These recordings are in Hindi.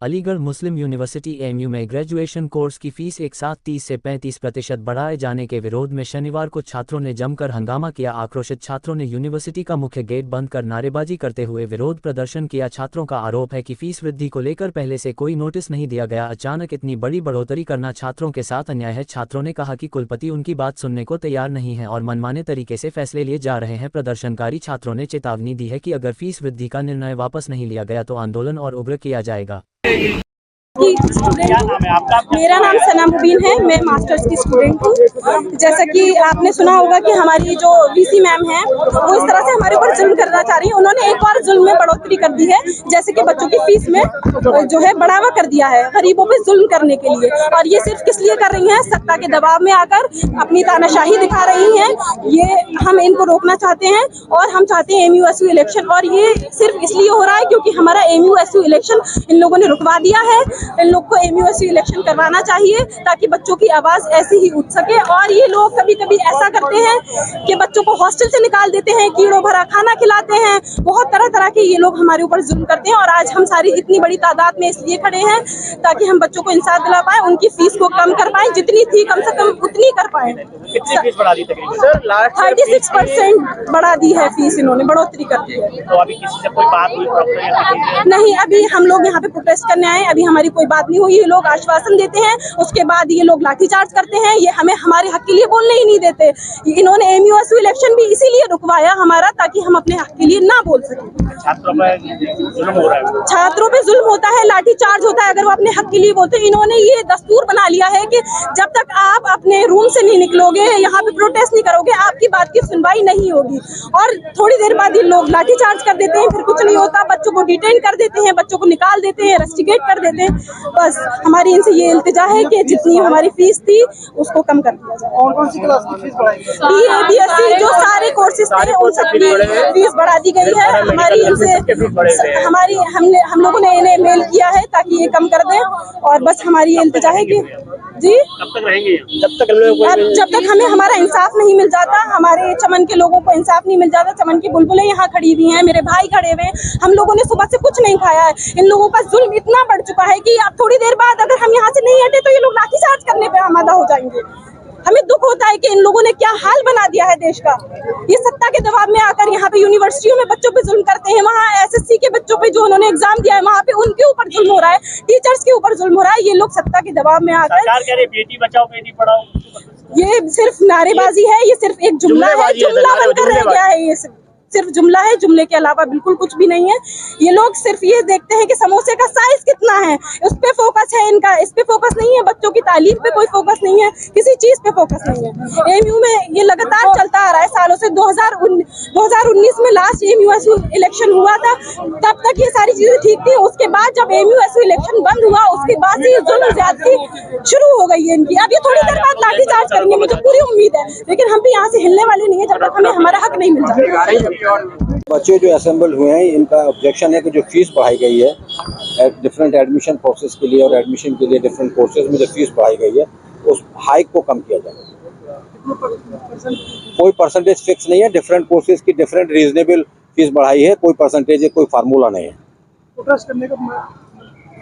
अलीगढ़ मुस्लिम यूनिवर्सिटी एमयू में ग्रेजुएशन कोर्स की फीस एक साथ 30 से 35% बढ़ाए जाने के विरोध में शनिवार को छात्रों ने जमकर हंगामा किया। आक्रोशित छात्रों ने यूनिवर्सिटी का मुख्य गेट बंद कर नारेबाजी करते हुए विरोध प्रदर्शन किया। छात्रों का आरोप है कि फीस वृद्धि को लेकर पहले से कोई नोटिस नहीं दिया गया, अचानक इतनी बड़ी बढ़ोतरी करना छात्रों के साथ अन्याय है। छात्रों ने कहा कि कुलपति उनकी बात सुनने को तैयार नहीं है और मनमाने तरीके से फैसले लिए जा रहे हैं। प्रदर्शनकारी छात्रों ने चेतावनी दी है कि अगर फीस वृद्धि का निर्णय वापस नहीं लिया गया तो आंदोलन और उग्र किया जाएगा। मेरा नाम सना मुबीन है, मैं मास्टर्स की स्टूडेंट हूँ। जैसा कि आपने सुना होगा कि हमारी जो वीसी मैम है वो इस तरह से हमारे ऊपर जुल्म करना चाह रही है। उन्होंने एक बार जुल्म में बढ़ोतरी कर दी है, जैसे कि बच्चों की फीस में जो है बढ़ावा कर दिया है गरीबों पे जुल्म करने के लिए। और ये सिर्फ किस लिए कर रही हैं? सत्ता के दबाव में आकर अपनी तानाशाही दिखा रही हैं। ये हम इनको रोकना चाहते हैं और हम चाहते हैं एमयूएसयू इलेक्शन। और ये सिर्फ इसलिए हो रहा है क्योंकि हमारा एमयूएसयू इलेक्शन इन लोगों ने रुकवा दिया है। इन लोग को एमयूएसयू इलेक्शन करवाना चाहिए ताकि बच्चों की आवाज ऐसी ही उठ सके। और ये लोग कभी कभी ऐसा करते हैं कि बच्चों को हॉस्टल से निकाल देते हैं, कीड़ों भरा खाना खिलाते हैं, बहुत तरह तरह के ये लोग हमारे ऊपर जुल्म करते हैं। और आज हम सारी इतनी बड़ी तादाद में इसलिए खड़े हैं ताकि हम बच्चों को इंसाफ दिला पाए, उनकी फीस को कम कर पाए, जितनी थी कम से कम उतनी कर पाए। 36% बढ़ा दी है फीस, इन्होंने बढ़ोतरी कर दी है। तो अभी किसी से कोई बात हुई? नहीं, अभी हम लोग यहाँ पे प्रोटेस्ट करने आए, अभी हमारी कोई बात नहीं हुई। ये लोग आश्वासन देते हैं, उसके बाद ये लोग लाठीचार्ज करते हैं। ये हमें हमारे हक के लिए बोलने ही नहीं देते। इन्होंने एमयूएसयू इलेक्शन भी इसीलिए रुकवाया हमारा, ताकि हम अपने हक के लिए ना बोल सकें। छात्रों पे जुल्म हो रहा है, छात्रों पे जुल्म होता है, लाठीचार्ज होता है अगर वो अपने हक के लिए बोलते हैं। इन्होंने ये दस्तूर बना लिया है कि जब तक आप अपने रूम से नहीं निकलोगे, यहाँ पे प्रोटेस्ट नहीं करोगे, आपकी बात की सुनवाई नहीं होगी। और थोड़ी देर बाद ये लोग लाठीचार्ज कर देते हैं, फिर कुछ नहीं होता, बच्चों को डिटेन कर देते हैं, बच्चों को निकाल देते हैं, रस्टिकेट कर देते हैं। बस हमारी इनसे ये इल्तिजा है कि जितनी हमारी फीस थी उसको कम कर दिया जाए। कौन सी क्लास की फीस बढ़ाई? BA BSc जो सारे कोर्सेज थे उन सबकी फीस बढ़ा दी गई है। हमारी इनसे हम लोगों ने इन्हें मेल किया है ताकि ये कम कर दें। और बस हमारी ये इल्तिजा है कि जी कब तक रहेंगे? जब तक हमें हमारा इंसाफ नहीं मिल जाता, हमारे चमन के लोगों को इंसाफ नहीं मिल जाता। चमन की बुलबुलें यहाँ खड़ी हुई हैं, मेरे भाई खड़े हुए हैं, हम लोगों ने सुबह से कुछ नहीं खाया है। इन लोगों का जुल्म इतना बढ़ चुका है कि अब थोड़ी देर बाद अगर हम यहाँ से नहीं हटे तो ये लोग लाठीचार्ज करने पे आमादा हो जाएंगे। हमें दुख होता है कि इन लोगों ने क्या हाल बना दिया है देश का। ये सत्ता के दबाव में आकर यहाँ पे यूनिवर्सिटियों में बच्चों पे जुल्म करते हैं। वहाँ एसएससी के बच्चों पे जो उन्होंने एग्जाम दिया है वहाँ पे उनके ऊपर जुल्म हो रहा है, टीचर्स के ऊपर जुल्म हो रहा है। ये लोग सत्ता के दबाव में आकर सरकार कह रही है बेटी बचाओ बेटी पढ़ाओ, ये सिर्फ नारेबाजी है, ये सिर्फ एक जुमला है, जुमला बनकर रह गया है। ये सिर्फ जुमला है, जुमले के अलावा बिल्कुल कुछ भी नहीं है। ये लोग सिर्फ ये देखते हैं कि समोसे का साइज कितना है, उस पे फोकस है इनका, इस पे फोकस नहीं है। बच्चों की तालीम पे कोई फोकस नहीं है, किसी चीज पे फोकस नहीं है। एमयू में ये लगातार चलता आ रहा है सालों से। 2019 में लास्ट एमयूएसयू इलेक्शन हुआ था, तब तक ये सारी चीजें ठीक थी। उसके बाद जब एमयूएसयू इलेक्शन बंद हुआ उसके बाद से ये जुल्म ज्यादती शुरू हो गई है इनकी। अब ये थोड़ी देर बाद लाठीचार्ज करेंगे, मुझे पूरी उम्मीद है, लेकिन हम भी यहाँ से हिलने वाले नहीं है जब तक हमें हमारा हक नहीं मिल जाता। बच्चे जो असेंबल हुए हैं इनका ऑब्जेक्शन है कि जो फीस बढ़ाई गई है डिफरेंट एडमिशन प्रोसेस के लिए और एडमिशन के लिए डिफरेंट कोर्सेज में जो फीस बढ़ाई गई है उस हाइक को कम किया जाए। कोई परसेंटेज फिक्स नहीं है, डिफरेंट कोर्सेज की डिफरेंट रीजनेबल फीस बढ़ाई है, कोई परसेंटेज है, कोई फार्मूला नहीं है। प्रोटेस्ट करने का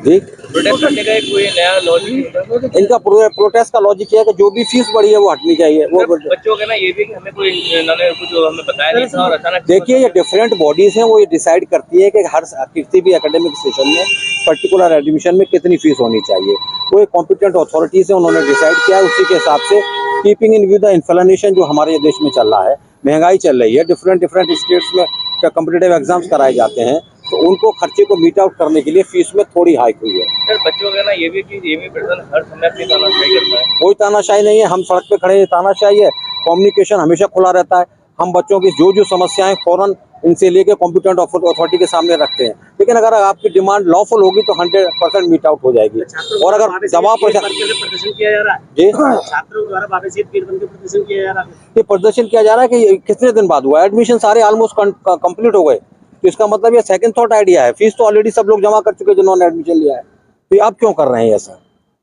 जी, प्रोटेस्ट करने का कोई नया लॉजिक इनका प्रोटेस्ट का लॉजिक है कि जो भी फीस बढ़ी है वो हटनी चाहिए। वो बच्चों का ना ये भी हमें कोई इन्होंने कुछ हमें बताया नहीं था और अचानक देखिए ये डिफरेंट बॉडीज हैं, वो ये डिसाइड करती है कि हर किसी भी एकेडमिक सेशन में पर्टिकुलर एडमिशन में कितनी फीस होनी चाहिए। वो एक कॉम्पिटेंट अथॉरिटीज है, उन्होंने डिसाइड किया, उसी के हिसाब से keeping in view the inflation जो हमारे देश में चल रहा है, महंगाई चल रही है, डिफरेंट स्टेट्स में कॉम्पिटेटिव एग्जाम्स कराए जाते हैं, तो उनको खर्चे को मीट आउट करने के लिए फीस में थोड़ी हाइक हुई है। सर बच्चों का ना ये भी कि हर समय अपनी तानाशाही करता है। कोई तानाशाही नहीं है, हम सड़क पे खड़े हैं, तानाशाही है। कम्युनिकेशन हमेशा खुला रहता है, हम बच्चों की जो समस्याएं फौरन इनसे लेके कॉम्पिटेंट अथॉरिटी के सामने रखते हैं। लेकिन अगर आपकी डिमांड लॉफुल होगी तो 100% मीट आउट हो जाएगी। और अगर दबाव प्रदर्शन किया जा रहा है जी, छात्रों द्वारा प्रदर्शन किया जा रहा है, ये प्रदर्शन किया जा रहा है कि कितने दिन बाद हुआ, एडमिशन सारे ऑलमोस्ट कंप्लीट हो गए, तो इसका मतलब ये सेकंड थॉट आइडिया है। फीस तो ऑलरेडी सब लोग जमा कर चुके जिन्होंने एडमिशन लिया है, तो अब क्यों कर रहे हैं ऐसा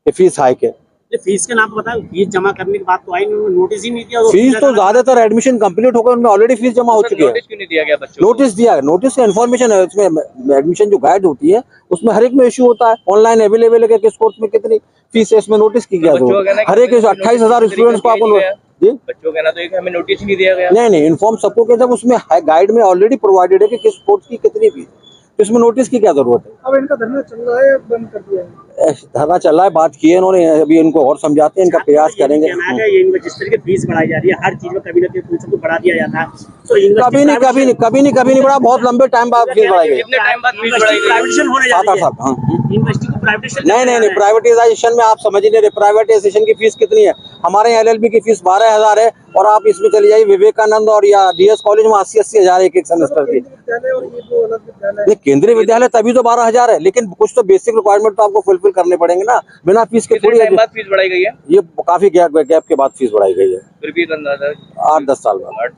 कि फीस हाइक है। ये फीस के नाम पर बताया, फीस जमा करने की बात तो आई नहीं, नोटिस ही नहीं दिया। फीस तो ज्यादातर एडमिशन कंप्लीट होकर उनमें ऑलरेडी फीस जमा हो चुकी है। नोटिस क्यों नहीं दिया गया बच्चों को? नोटिस दिया है, नोटिस का इन्फॉर्मेशन है उसमें, एडमिशन जो गाइड होती है उसमें हर एक में इश्यू होता है, ऑनलाइन अवेलेबल है कि किस कोर्स में कितनी फीस है, इसमें नोटिस की गया हर एक 28,000 स्टूडेंट्स को आपको जी बच्चों का कहना तो एक हमें नोटिस ही नहीं दिया गया। नहीं इन्फॉर्म सबको किया, जब उसमें गाइड में ऑलरेडी प्रोवाइडेड है कि किस कोर्स की कितनी फीस, इसमें नोटिस की क्या जरूरत है। अब इनका धरना चल रहा है, बंद कर दिया है। धरना चल रहा है, बात की है इन्होंने, अभी इनको और समझाते हैं, इनका प्रयास करेंगे। जिस तरीके फीस बढ़ाई जा रही है, हर चीज में कभी ना कभी कुछ तो बढ़ा दिया जाता है, तो कभी नहीं बढ़ा, बहुत लंबे टाइम बाद फीस बढ़ाई गई। कितने टाइम बाद फीस बढ़ाई गई? प्राइवेटाइजेशन होने जा 7-8 रही है। साल। हाँ यूनिवर्सिटी को प्राइवेटाइजेशन नहीं प्राइवेटाइजेशन में आप समझ ही नहीं रहे, प्राइवेटाइजेशन की फीस कितनी है। हमारे यहाँ LLB की फीस 12,000 है, और आप इसमें चले जाइए विवेकानंद और या DS कॉलेज में 80-80 हजार एक सेमेस्टर की। विद्यालय और ये जो अलग विद्यालय नहीं, केंद्रीय विद्यालय तभी तो 12,000 है, लेकिन कुछ तो बेसिक रिक्वायरमेंट तो आपको फुलफिल करने पड़ेंगे ना, बिना फीस के कितने थोड़ी। टाइम बाद फीस बढ़ाई गई है? ये काफी गैप के बाद फीस बढ़ाई गई है, फिर भी अंदाजा 8-10 साल बाद।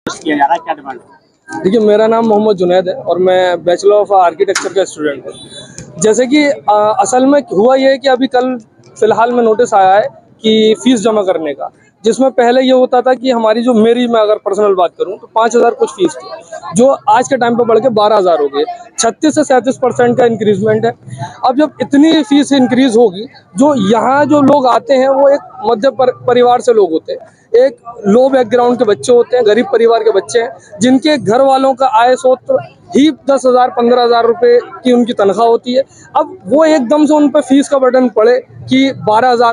किया जा रहा है, क्या डिमांड है? देखिए, मेरा नाम मोहम्मद जुनैद है और मैं बैचलर ऑफ आर्किटेक्चर का स्टूडेंट हूँ। जैसे कि असल में हुआ ये है कि अभी कल फिलहाल में नोटिस आया है कि फीस जमा करने का, जिसमें पहले ये होता था कि हमारी जो मैं अगर पर्सनल बात करूं तो 5,000 कुछ फीस थी, जो आज के टाइम पे बढ़ के 12,000 हो गई। 36 से 37% का इंक्रीजमेंट है। अब जब इतनी फीस इंक्रीज होगी, जो यहाँ जो लोग आते हैं वो एक मध्य परिवार से लोग होते हैं, एक लो बैकग्राउंड के बच्चे होते हैं, गरीब परिवार के बच्चे हैं, जिनके घर वालों का आय स्रोत ही 10,000 15,000 रुपए की उनकी तनख्वाह होती है। अब वो एकदम से उन पर फीस का बर्डन पड़े कि 12,000